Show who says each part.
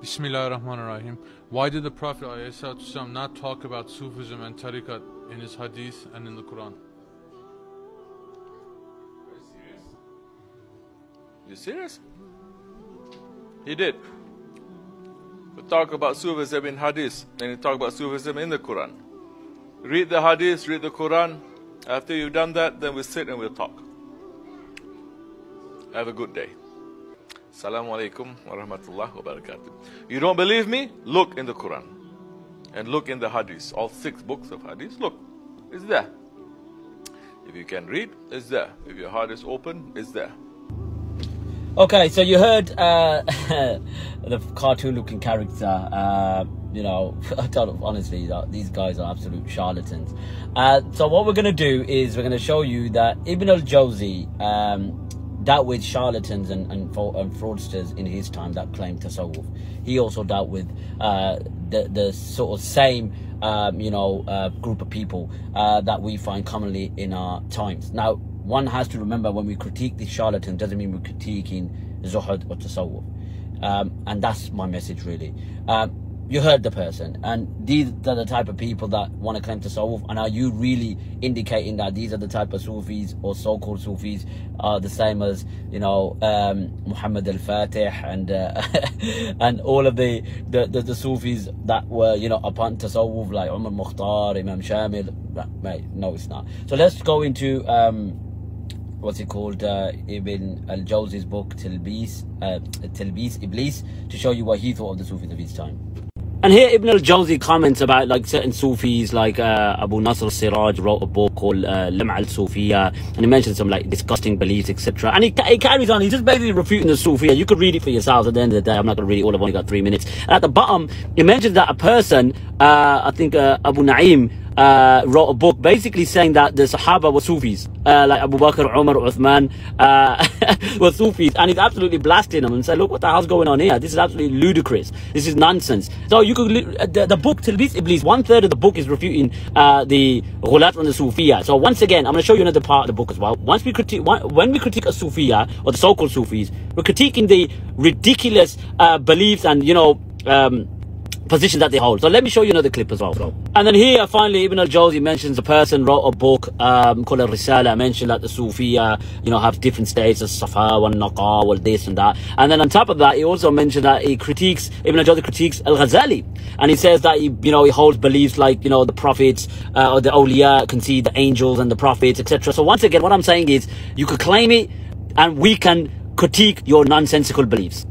Speaker 1: Bismillahirrahmanirrahim. Why did the Prophet ﷺ not talk about Sufism and Tariqat in his hadith and in the Quran?
Speaker 2: You serious? He did. We talk about Sufism in hadith, and he talk about Sufism in the Quran. Read the hadith, read the Quran. After you've done that, then we sit and we'll talk. Have a good day. Assalamu alaikum wa rahmatullahi wa barakatuh. You don't believe me? Look in the Quran. And look in the hadith. All 6 books of hadith. Look, it's there. If you can read, it's there. If your heart is open, it's there.
Speaker 3: Okay, so you heard the cartoon-looking character. You know, I don't, honestly, these guys are absolute charlatans. So what we're going to do is we're going to show you that Ibn al-Jawzi dealt with charlatans and fraudsters in his time that claimed tasawwuf. He also dealt with the sort of same group of people that we find commonly in our times. Now, one has to remember, when we critique these charlatans, doesn't mean we're critiquing zuhud or tasawwuf. And that's my message, really. You heard the person, and these are the type of people that want to claim tasawwuf. And are you really indicating that these are the type of Sufis or so-called Sufis are the same as, you know, Muhammad al-Fatih and and all of the Sufis that were, you know, upon tasawwuf, like Umar Mukhtar, Imam Shamil? Mate, no, it's not. So let's go into what's it called, Ibn al-Jawzi's book Talbis Iblis, to show you what he thought of the Sufis of his time. And here Ibn al-Jawzi comments about like certain Sufis, like Abu Nasr al-Siraj wrote a book called Lam'a al-Sufiya, and he mentions some like disgusting beliefs, etc. And he carries on, he's just basically refuting the Sufiya. You could read it for yourselves at the end of the day. I'm not going to read it all, I've only got 3 minutes. And at the bottom, he mentions that a person, I think Abu Na'im, wrote a book basically saying that the Sahaba were Sufis, like Abu Bakr, Umar, Uthman were Sufis, and he's absolutely blasting them and say, look what the hell's going on here, this is absolutely ludicrous, this is nonsense. So you could, the book Talbis Iblis, 1/3 of the book is refuting the Ghulat and the Sufiya. So once again, I'm going to show you another part of the book as well. When we critique a Sufiya, or the so-called Sufis, we're critiquing the ridiculous beliefs and, you know, position that they hold. So let me show you another clip as well, bro. And then here finally Ibn al-Jawzi mentions a person wrote a book called Al-Risala, mentioned that the Sufiya, you know, have different states, as Safa wal Naqa wal this and that. And then on top of that, he also mentioned that Ibn al-Jawzi critiques Al-Ghazali, and he says that he holds beliefs like, you know, the prophets or the awliya concede the angels and the prophets, etc. So once again, what I'm saying is, you could claim it and we can critique your nonsensical beliefs.